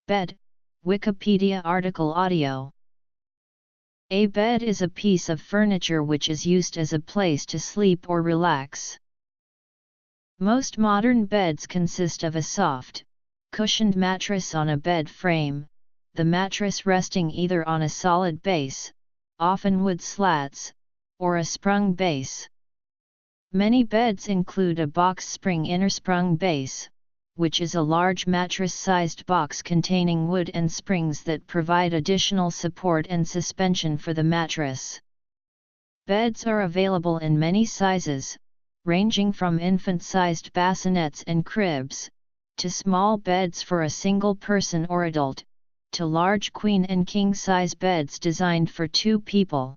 Bed, Wikipedia article audio. A bed is a piece of furniture which is used as a place to sleep or relax. Most modern beds consist of a soft, cushioned mattress on a bed frame, the mattress resting either on a solid base, often wood slats, or a sprung base. Many beds include a box spring inner-sprung base, which is a large mattress-sized box containing wood and springs that provide additional support and suspension for the mattress. Beds are available in many sizes, ranging from infant-sized bassinets and cribs, to small beds for a single person or adult, to large queen and king-size beds designed for 2 people.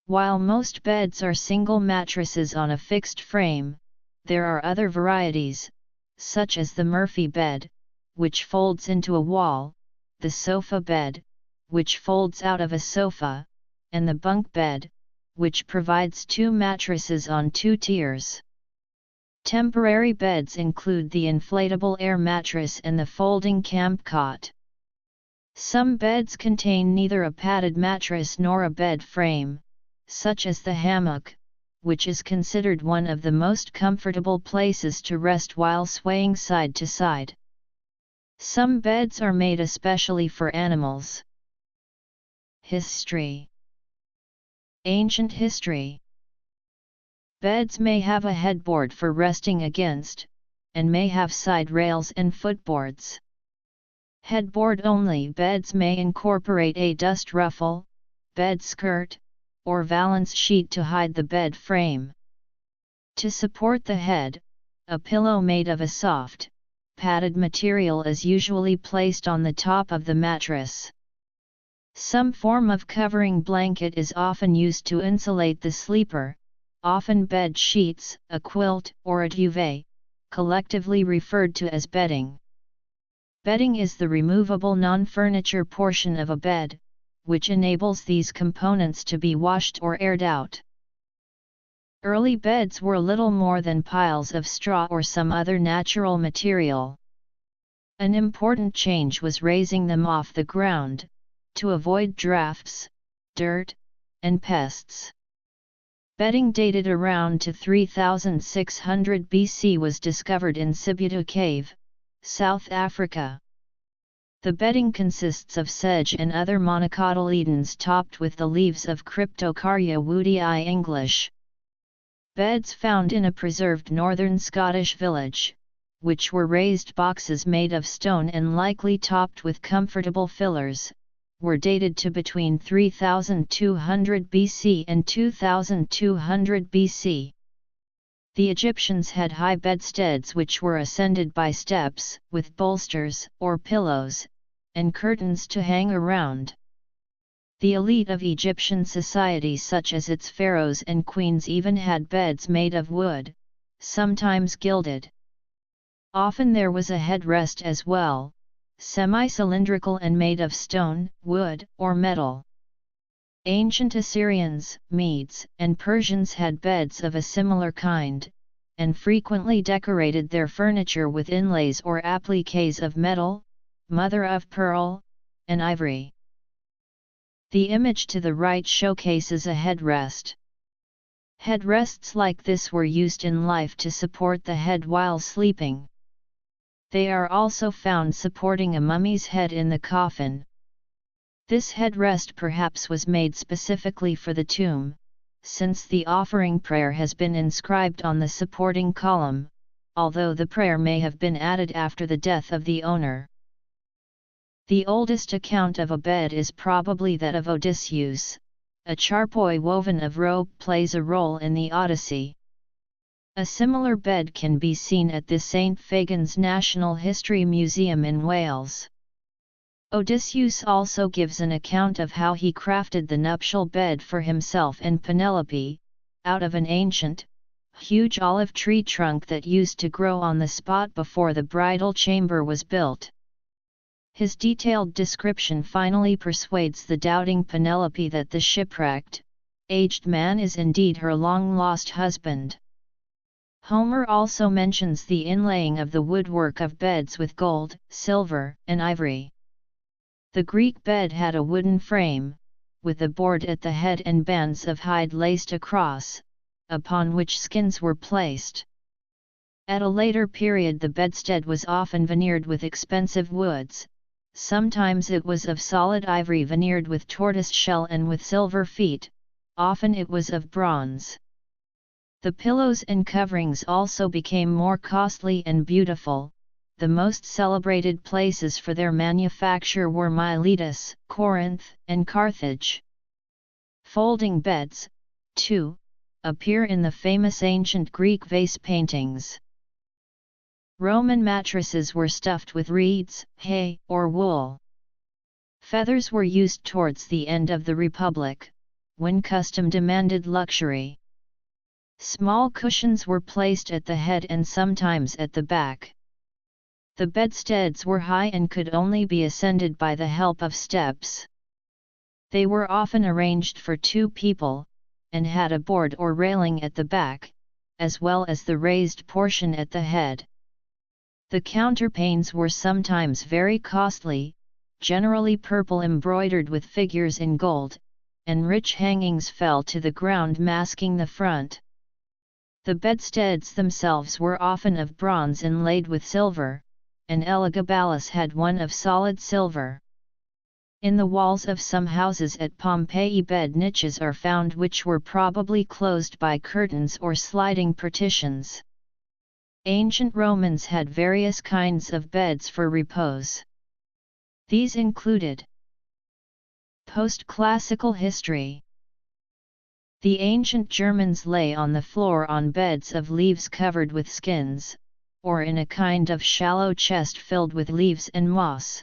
While most beds are single mattresses on a fixed frame, there are other varieties, such as the Murphy bed, which folds into a wall, the sofa bed, which folds out of a sofa, and the bunk bed, which provides 2 mattresses on 2 tiers. Temporary beds include the inflatable air mattress and the folding camp cot. Some beds contain neither a padded mattress nor a bed frame, such as the hammock, which is considered one of the most comfortable places to rest while swaying side to side. Some beds are made especially for animals. History. Ancient history. Beds may have a headboard for resting against, and may have side rails and footboards. Headboard-only beds may incorporate a dust ruffle, bed skirt, or valance sheet to hide the bed frame. To support the head, a pillow made of a soft, padded material is usually placed on the top of the mattress. Some form of covering blanket is often used to insulate the sleeper, often bed sheets, a quilt, or a duvet, collectively referred to as bedding. Bedding is the removable non-furniture portion of a bed, which enables these components to be washed or aired out. Early beds were little more than piles of straw or some other natural material. An important change was raising them off the ground, to avoid drafts, dirt, and pests. Bedding dated around to 3600 BC was discovered in Sibutu Cave, South Africa. The bedding consists of sedge and other monocotyledons topped with the leaves of Cryptocarya woodii English. Beds found in a preserved northern Scottish village, which were raised boxes made of stone and likely topped with comfortable fillers, were dated to between 3200 BC and 2200 BC. The Egyptians had high bedsteads which were ascended by steps, with bolsters or pillows, and curtains to hang around. The elite of Egyptian society, such as its pharaohs and queens, even had beds made of wood, sometimes gilded. Often there was a headrest as well, semi-cylindrical and made of stone, wood, or metal. Ancient Assyrians, Medes, and Persians had beds of a similar kind, and frequently decorated their furniture with inlays or appliques of metal, mother of pearl, and ivory. The image to the right showcases a headrest. Headrests like this were used in life to support the head while sleeping. They are also found supporting a mummy's head in the coffin. This headrest perhaps was made specifically for the tomb, since the offering prayer has been inscribed on the supporting column, although the prayer may have been added after the death of the owner. The oldest account of a bed is probably that of Odysseus. A charpoy woven of rope plays a role in the Odyssey. A similar bed can be seen at the St. Fagans National History Museum in Wales. Odysseus also gives an account of how he crafted the nuptial bed for himself and Penelope, out of an ancient, huge olive tree trunk that used to grow on the spot before the bridal chamber was built. His detailed description finally persuades the doubting Penelope that the shipwrecked, aged man is indeed her long-lost husband. Homer also mentions the inlaying of the woodwork of beds with gold, silver, and ivory. The Greek bed had a wooden frame, with a board at the head and bands of hide laced across, upon which skins were placed. At a later period the bedstead was often veneered with expensive woods, sometimes it was of solid ivory veneered with tortoise shell and with silver feet, often it was of bronze. The pillows and coverings also became more costly and beautiful. The most celebrated places for their manufacture were Miletus, Corinth, and Carthage. Folding beds, too, appear in the famous ancient Greek vase paintings. Roman mattresses were stuffed with reeds, hay, or wool. Feathers were used towards the end of the Republic, when custom demanded luxury. Small cushions were placed at the head and sometimes at the back. The bedsteads were high and could only be ascended by the help of steps. They were often arranged for 2 people, and had a board or railing at the back, as well as the raised portion at the head. The counterpanes were sometimes very costly, generally purple embroidered with figures in gold, and rich hangings fell to the ground masking the front. The bedsteads themselves were often of bronze inlaid with silver, and Elagabalus had one of solid silver. In the walls of some houses at Pompeii bed niches are found which were probably closed by curtains or sliding partitions. Ancient Romans had various kinds of beds for repose. These included post-classical history. The ancient Germans lay on the floor on beds of leaves covered with skins, or in a kind of shallow chest filled with leaves and moss.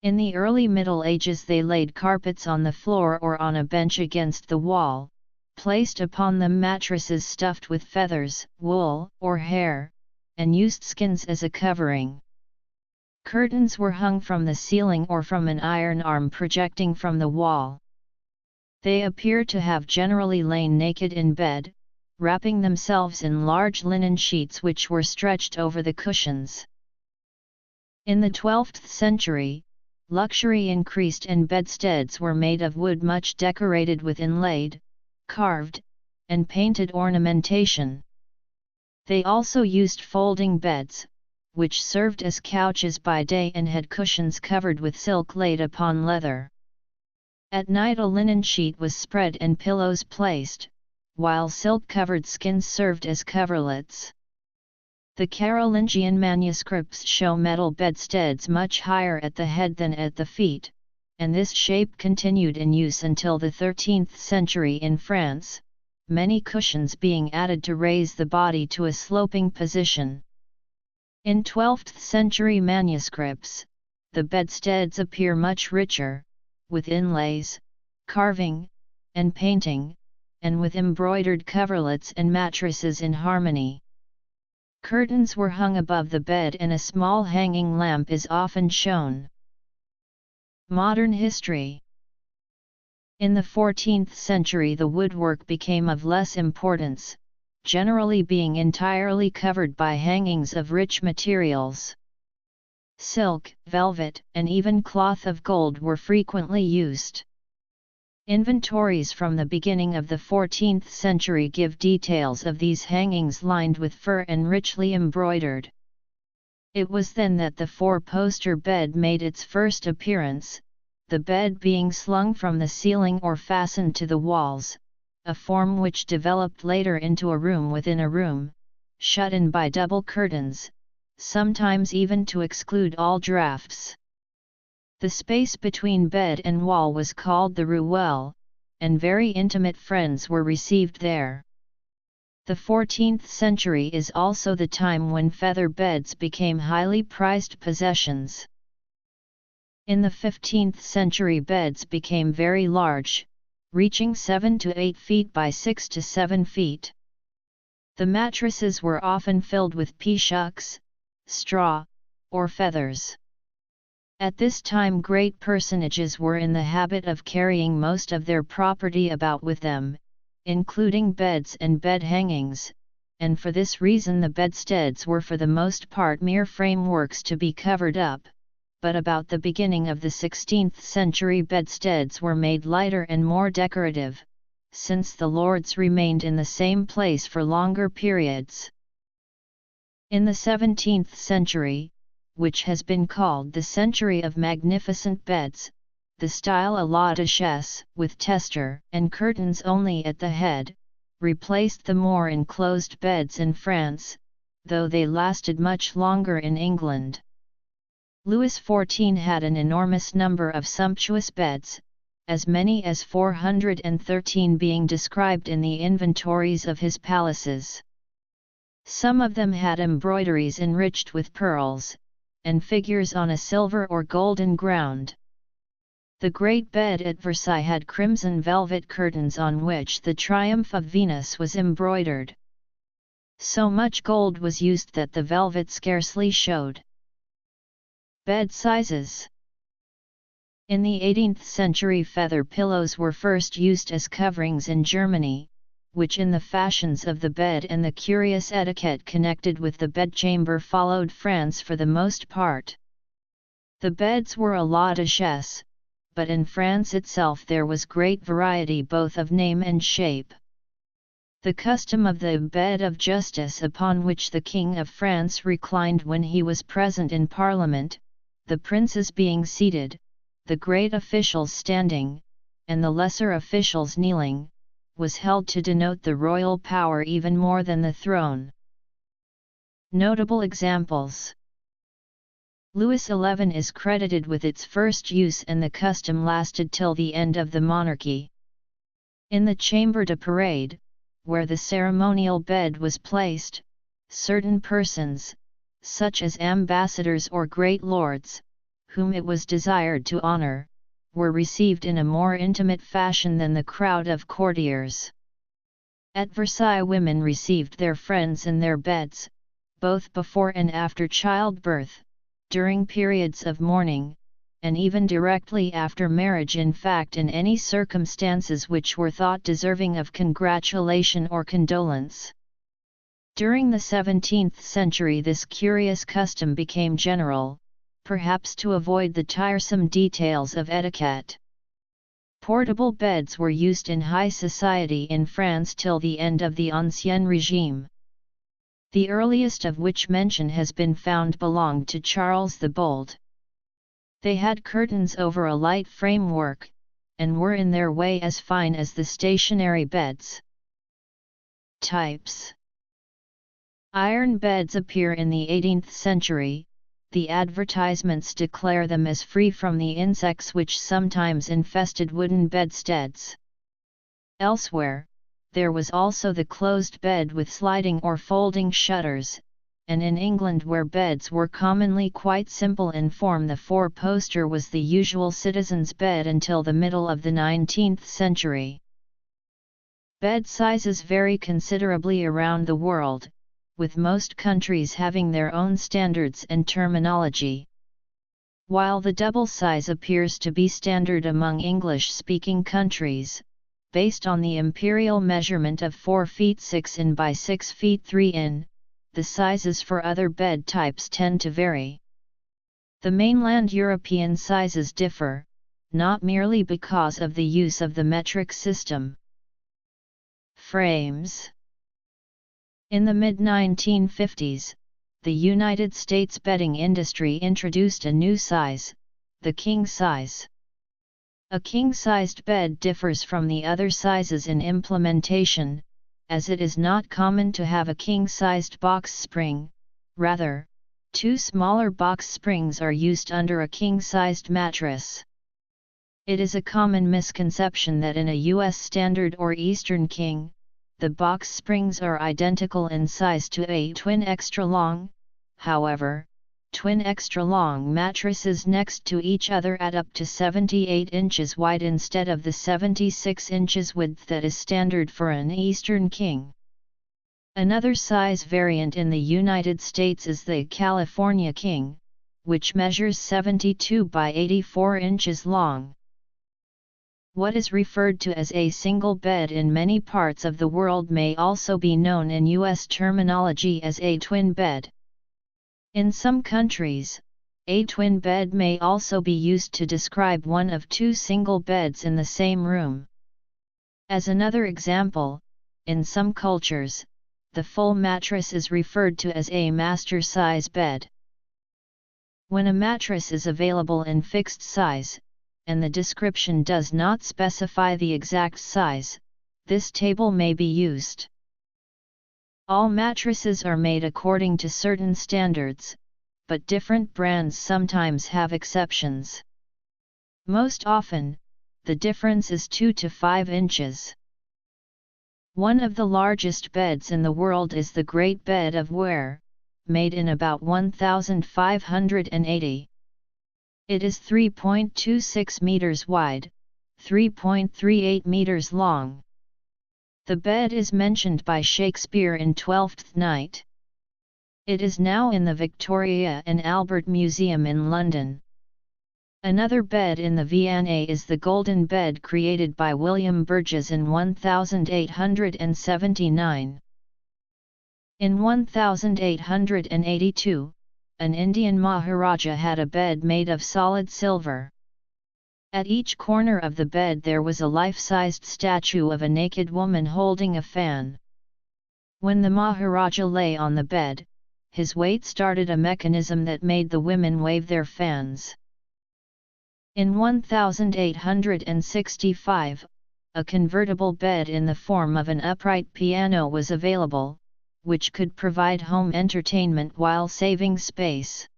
In the early Middle Ages they laid carpets on the floor or on a bench against the wall, placed upon them mattresses stuffed with feathers, wool, or hair, and used skins as a covering. Curtains were hung from the ceiling or from an iron arm projecting from the wall. They appear to have generally lain naked in bed, wrapping themselves in large linen sheets which were stretched over the cushions. In the 12th century, luxury increased and bedsteads were made of wood much decorated with inlaid, carved, and painted ornamentation. They also used folding beds, which served as couches by day and had cushions covered with silk laid upon leather. At night a linen sheet was spread and pillows placed, while silk-covered skins served as coverlets. The Carolingian manuscripts show metal bedsteads much higher at the head than at the feet, and this shape continued in use until the 13th century in France, many cushions being added to raise the body to a sloping position. In 12th century manuscripts, the bedsteads appear much richer, with inlays, carving, and painting, and with embroidered coverlets and mattresses in harmony. Curtains were hung above the bed and a small hanging lamp is often shown. Modern history. In the 14th century the woodwork became of less importance, generally being entirely covered by hangings of rich materials. Silk, velvet, and even cloth of gold were frequently used. Inventories from the beginning of the 14th century give details of these hangings lined with fur and richly embroidered. It was then that the 4-poster bed made its first appearance, the bed being slung from the ceiling or fastened to the walls, a form which developed later into a room within a room, shut in by double curtains, sometimes even to exclude all drafts. The space between bed and wall was called the ruelle, and very intimate friends were received there. The 14th century is also the time when feather beds became highly prized possessions. In the 15th century beds became very large, reaching 7 to 8 feet by 6 to 7 feet. The mattresses were often filled with pea shucks, straw, or feathers. At this time great personages were in the habit of carrying most of their property about with them, including beds and bed hangings, and for this reason the bedsteads were for the most part mere frameworks to be covered up, but about the beginning of the 16th century bedsteads were made lighter and more decorative, since the lords remained in the same place for longer periods. In the 17th century, which has been called the century of magnificent beds, the style à la duchesse, with tester and curtains only at the head, replaced the more enclosed beds in France, though they lasted much longer in England. Louis XIV had an enormous number of sumptuous beds, as many as 413 being described in the inventories of his palaces. Some of them had embroideries enriched with pearls, and figures on a silver or golden ground. The great bed at Versailles had crimson velvet curtains on which the Triumph of Venus was embroidered. So much gold was used that the velvet scarcely showed. Bed sizes. In the 18th century feather pillows were first used as coverings in Germany, which in the fashions of the bed and the curious etiquette connected with the bedchamber followed France for the most part. The beds were à la duchesse, but in France itself there was great variety both of name and shape. The custom of the bed of justice upon which the King of France reclined when he was present in Parliament, the princes being seated, the great officials standing, and the lesser officials kneeling, was held to denote the royal power even more than the throne. Notable examples. Louis XI is credited with its first use, and the custom lasted till the end of the monarchy. In the Chamber de Parade, where the ceremonial bed was placed, certain persons, such as ambassadors or great lords, whom it was desired to honor, were received in a more intimate fashion than the crowd of courtiers. At Versailles women received their friends in their beds, both before and after childbirth, during periods of mourning, and even directly after marriage, in fact in any circumstances which were thought deserving of congratulation or condolence. During the 17th century this curious custom became general, perhaps to avoid the tiresome details of etiquette. Portable beds were used in high society in France till the end of the Ancien Régime. The earliest of which mention has been found belonged to Charles the Bold. They had curtains over a light framework, and were in their way as fine as the stationary beds. Types. Iron beds appear in the 18th century. The advertisements declare them as free from the insects which sometimes infested wooden bedsteads. Elsewhere, there was also the closed bed with sliding or folding shutters, and in England where beds were commonly quite simple in form the four-poster was the usual citizen's bed until the middle of the 19th century. Bed sizes vary considerably around the world, with most countries having their own standards and terminology. While the double size appears to be standard among English-speaking countries, based on the imperial measurement of 4 feet 6 in by 6 feet 3 in, the sizes for other bed types tend to vary. The mainland European sizes differ, not merely because of the use of the metric system. Frames. In the mid-1950s, the United States bedding industry introduced a new size, the king size. A king-sized bed differs from the other sizes in implementation, as it is not common to have a king-sized box spring. Rather, 2 smaller box springs are used under a king-sized mattress. It is a common misconception that in a U.S. standard or Eastern king, the box springs are identical in size to a twin extra long. However, twin extra long mattresses next to each other add up to 78 inches wide instead of the 76 inches width that is standard for an Eastern king. Another size variant in the United States is the California king, which measures 72 by 84 inches long. What is referred to as a single bed in many parts of the world may also be known in U.S. terminology as a twin bed. In some countries, a twin bed may also be used to describe one of two single beds in the same room. As another example, in some cultures, the full mattress is referred to as a master size bed. When a mattress is available in fixed size, and the description does not specify the exact size, this table may be used. All mattresses are made according to certain standards, but different brands sometimes have exceptions. Most often, the difference is 2 to 5 inches. One of the largest beds in the world is the Great Bed of Ware, made in about 1580. It is 3.26 meters wide, 3.38 meters long. The bed is mentioned by Shakespeare in Twelfth Night. It is now in the Victoria and Albert Museum in London. Another bed in the V&A is the Golden Bed created by William Burgess in 1879. In 1882, an Indian Maharaja had a bed made of solid silver. At each corner of the bed there was a life-sized statue of a naked woman holding a fan. When the Maharaja lay on the bed, his weight started a mechanism that made the women wave their fans. In 1865, a convertible bed in the form of an upright piano was available, which could provide home entertainment while saving space.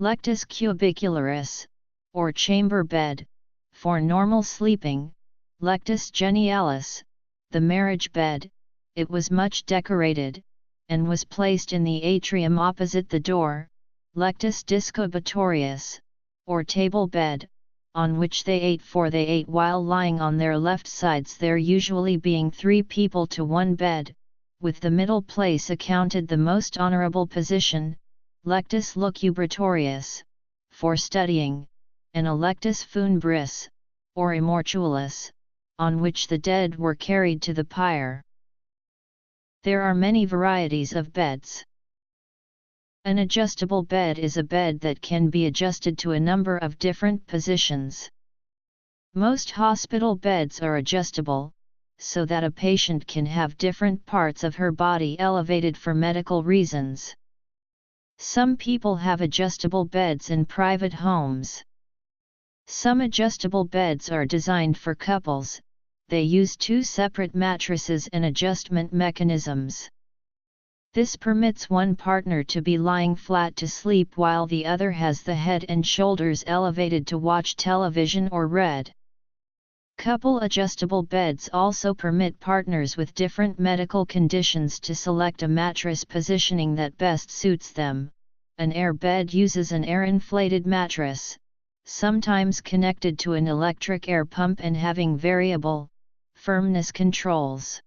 Lectus cubicularis, or chamber bed, for normal sleeping, Lectus genialis, the marriage bed, it was much decorated, and was placed in the atrium opposite the door, Lectus discobatorius, or table bed, on which they ate, for they ate while lying on their left sides, there usually being 3 people to one bed, with the middle place accounted the most honorable position, Lectus lucubratorius, for studying, and a Lectus funebris, or immortualis, on which the dead were carried to the pyre. There are many varieties of beds. An adjustable bed is a bed that can be adjusted to a number of different positions. Most hospital beds are adjustable, so that a patient can have different parts of her body elevated for medical reasons. Some people have adjustable beds in private homes. Some adjustable beds are designed for couples, they use 2 separate mattresses and adjustment mechanisms. This permits one partner to be lying flat to sleep while the other has the head and shoulders elevated to watch television or read. Couple adjustable beds also permit partners with different medical conditions to select a mattress positioning that best suits them. An air bed uses an air-inflated mattress, sometimes connected to an electric air pump and having variable firmness controls.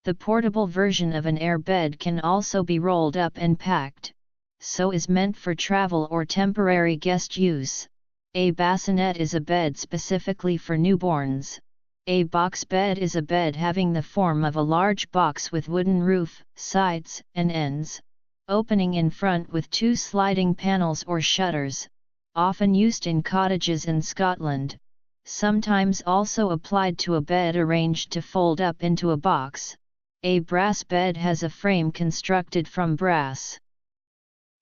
The portable version of an air bed can also be rolled up and packed, so is meant for travel or temporary guest use. A bassinet is a bed specifically for newborns. A box bed is a bed having the form of a large box with wooden roof, sides and ends, opening in front with 2 sliding panels or shutters, often used in cottages in Scotland, sometimes also applied to a bed arranged to fold up into a box. A brass bed has a frame constructed from brass.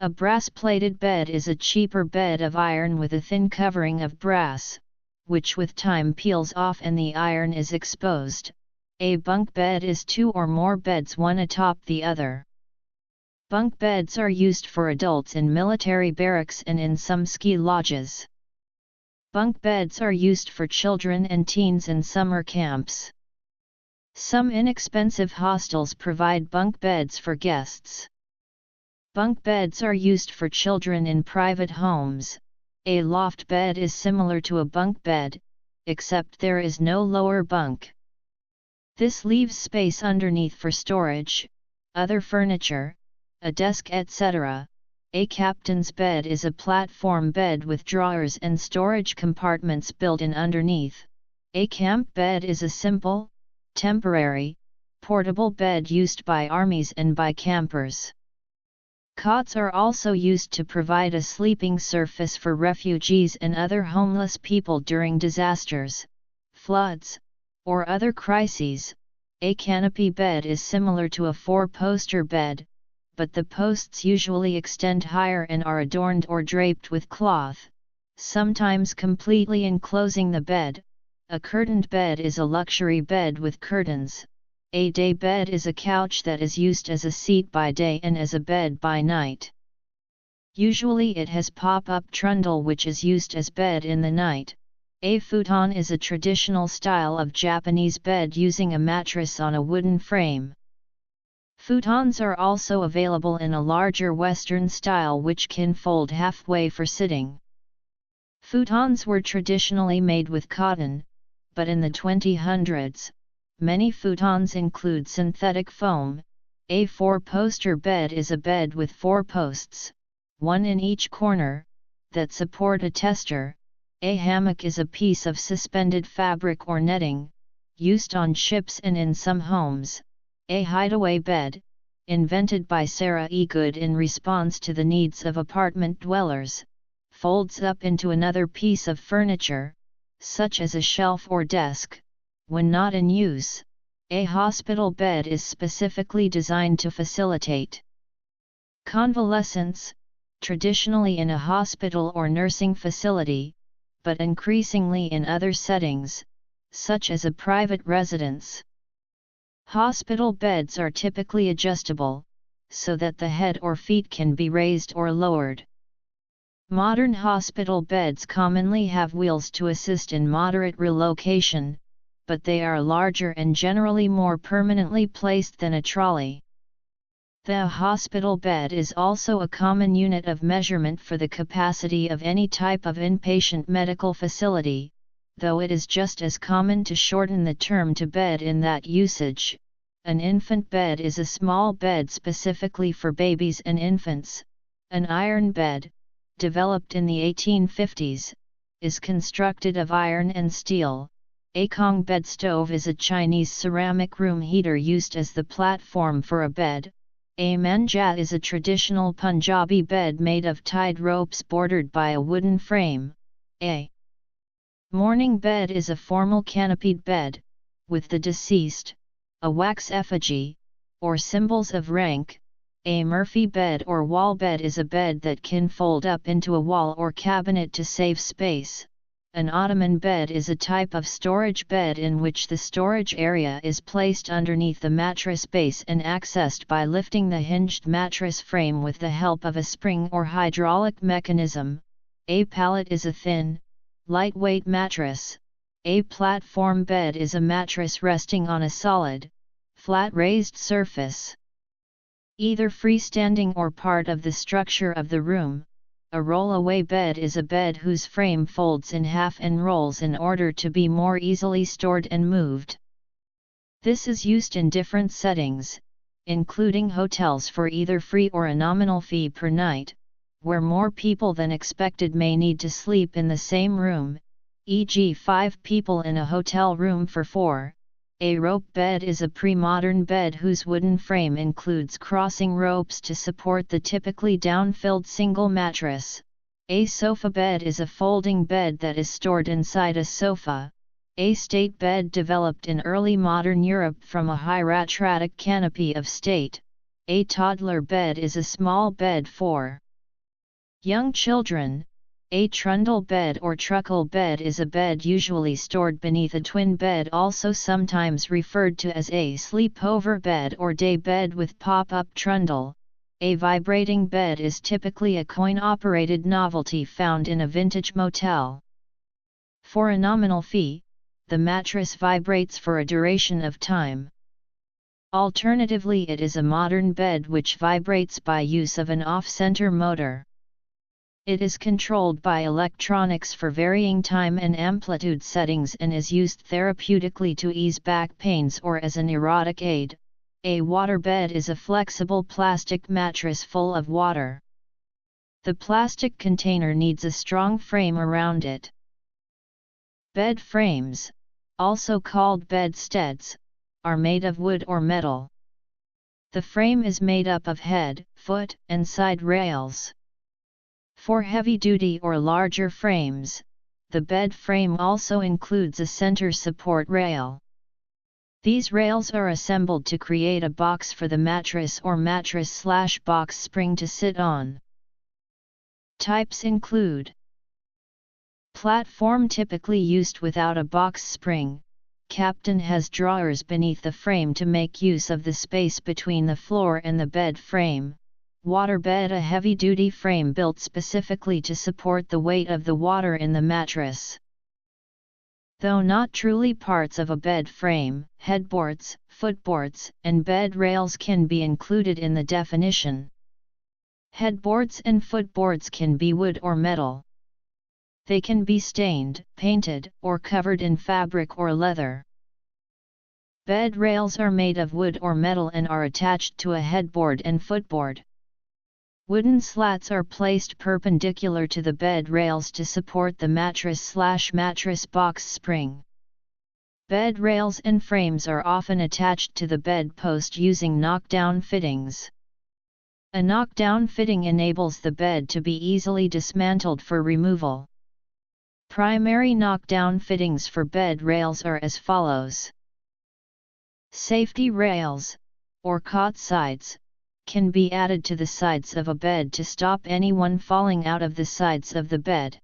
A brass-plated bed is a cheaper bed of iron with a thin covering of brass, which with time peels off and the iron is exposed. A bunk bed is 2 or more beds, one atop the other. Bunk beds are used for adults in military barracks and in some ski lodges. Bunk beds are used for children and teens in summer camps. Some inexpensive hostels provide bunk beds for guests. Bunk beds are used for children in private homes. A loft bed is similar to a bunk bed, except there is no lower bunk. This leaves space underneath for storage, other furniture, a desk, etc., A captain's bed is a platform bed with drawers and storage compartments built in underneath. A camp bed is a simple, temporary, portable bed used by armies and by campers. Cots are also used to provide a sleeping surface for refugees and other homeless people during disasters, floods, or other crises. A canopy bed is similar to a four-poster bed, but the posts usually extend higher and are adorned or draped with cloth, sometimes completely enclosing the bed. A curtained bed is a luxury bed with curtains. A day bed is a couch that is used as a seat by day and as a bed by night. Usually it has pop-up trundle which is used as bed in the night. A futon is a traditional style of Japanese bed using a mattress on a wooden frame. Futons are also available in a larger Western style which can fold halfway for sitting. Futons were traditionally made with cotton, but in the 2000s, many futons include synthetic foam. A four-poster bed is a bed with four posts, one in each corner, that support a tester. A hammock is a piece of suspended fabric or netting, used on ships and in some homes. A hideaway bed, invented by Sarah E. Good in response to the needs of apartment dwellers, folds up into another piece of furniture, such as a shelf or desk, when not in use. A hospital bed is specifically designed to facilitate convalescence, traditionally in a hospital or nursing facility, but increasingly in other settings, such as a private residence. Hospital beds are typically adjustable, so that the head or feet can be raised or lowered. Modern hospital beds commonly have wheels to assist in moderate relocation, but they are larger and generally more permanently placed than a trolley. The hospital bed is also a common unit of measurement for the capacity of any type of inpatient medical facility, though it is just as common to shorten the term to bed in that usage. An infant bed is a small bed specifically for babies and infants. An iron bed, developed in the 1850s, is constructed of iron and steel. A Kong bed stove is a Chinese ceramic room heater used as the platform for a bed. A manja is a traditional Punjabi bed made of tied ropes bordered by a wooden frame. A mourning bed is a formal canopied bed, with the deceased, a wax effigy, or symbols of rank. A Murphy bed or wall bed is a bed that can fold up into a wall or cabinet to save space. An ottoman bed is a type of storage bed in which the storage area is placed underneath the mattress base and accessed by lifting the hinged mattress frame with the help of a spring or hydraulic mechanism. A pallet is a thin, lightweight mattress. A platform bed is a mattress resting on a solid, flat raised surface, either freestanding or part of the structure of the room. A roll-away bed is a bed whose frame folds in half and rolls in order to be more easily stored and moved. This is used in different settings, including hotels for either free or a nominal fee per night, where more people than expected may need to sleep in the same room, e.g. 5 people in a hotel room for 4. A rope bed is a pre-modern bed whose wooden frame includes crossing ropes to support the typically down-filled single mattress. A sofa bed is a folding bed that is stored inside a sofa. A state bed developed in early modern Europe from a hieratic canopy of state. A toddler bed is a small bed for young children. A trundle bed or truckle bed is a bed usually stored beneath a twin bed, also sometimes referred to as a sleepover bed or day bed with pop-up trundle. A vibrating bed is typically a coin-operated novelty found in a vintage motel. For a nominal fee, the mattress vibrates for a duration of time. Alternatively, it is a modern bed which vibrates by use of an off-center motor. It is controlled by electronics for varying time and amplitude settings and is used therapeutically to ease back pains or as an erotic aid. A water bed is a flexible plastic mattress full of water. The plastic container needs a strong frame around it. Bed frames, also called bedsteads, are made of wood or metal. The frame is made up of head, foot, and side rails. For heavy-duty or larger frames, the bed frame also includes a center support rail. These rails are assembled to create a box for the mattress or mattress/box spring to sit on. Types include platform, typically used without a box spring. Captain has drawers beneath the frame to make use of the space between the floor and the bed frame. Waterbed, a heavy-duty frame built specifically to support the weight of the water in the mattress. Though not truly parts of a bed frame, headboards, footboards, and bed rails can be included in the definition. Headboards and footboards can be wood or metal. They can be stained, painted, or covered in fabric or leather. Bed rails are made of wood or metal and are attached to a headboard and footboard. Wooden slats are placed perpendicular to the bed rails to support the mattress/mattress box spring. Bed rails and frames are often attached to the bed post using knockdown fittings. A knockdown fitting enables the bed to be easily dismantled for removal. Primary knockdown fittings for bed rails are as follows. Safety rails, or cot sides, can be added to the sides of a bed to stop anyone falling out of the sides of the bed.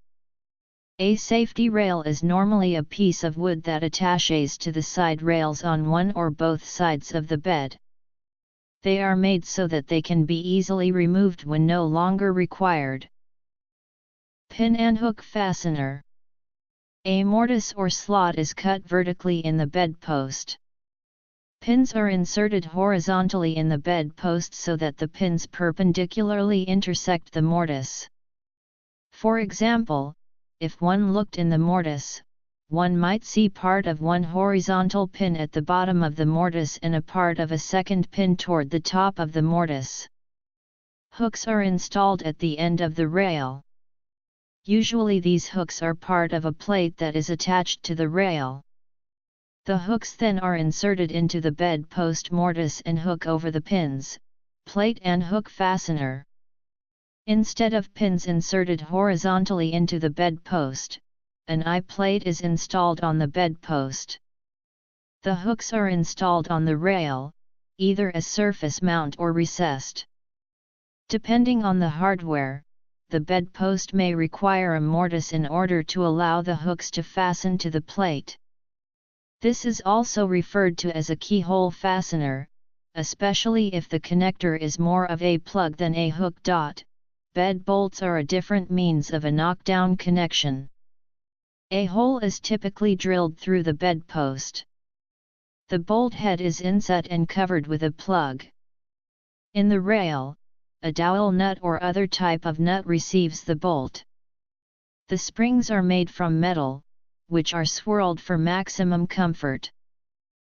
A safety rail is normally a piece of wood that attaches to the side rails on one or both sides of the bed. They are made so that they can be easily removed when no longer required. Pin and hook fastener. A mortise or slot is cut vertically in the bedpost. Pins are inserted horizontally in the bedpost so that the pins perpendicularly intersect the mortise. For example, if one looked in the mortise, one might see part of one horizontal pin at the bottom of the mortise and a part of a second pin toward the top of the mortise. Hooks are installed at the end of the rail. Usually these hooks are part of a plate that is attached to the rail. The hooks then are inserted into the bedpost mortise and hook over the pins, plate and hook fastener. Instead of pins inserted horizontally into the bedpost, an I-plate is installed on the bedpost. The hooks are installed on the rail, either as surface mount or recessed. Depending on the hardware, the bedpost may require a mortise in order to allow the hooks to fasten to the plate. This is also referred to as a keyhole fastener, especially if the connector is more of a plug than a hook. Bed bolts are a different means of a knockdown connection. A hole is typically drilled through the bedpost. The bolt head is inset and covered with a plug. In the rail, a dowel nut or other type of nut receives the bolt. The springs are made from metal, which are swirled for maximum comfort.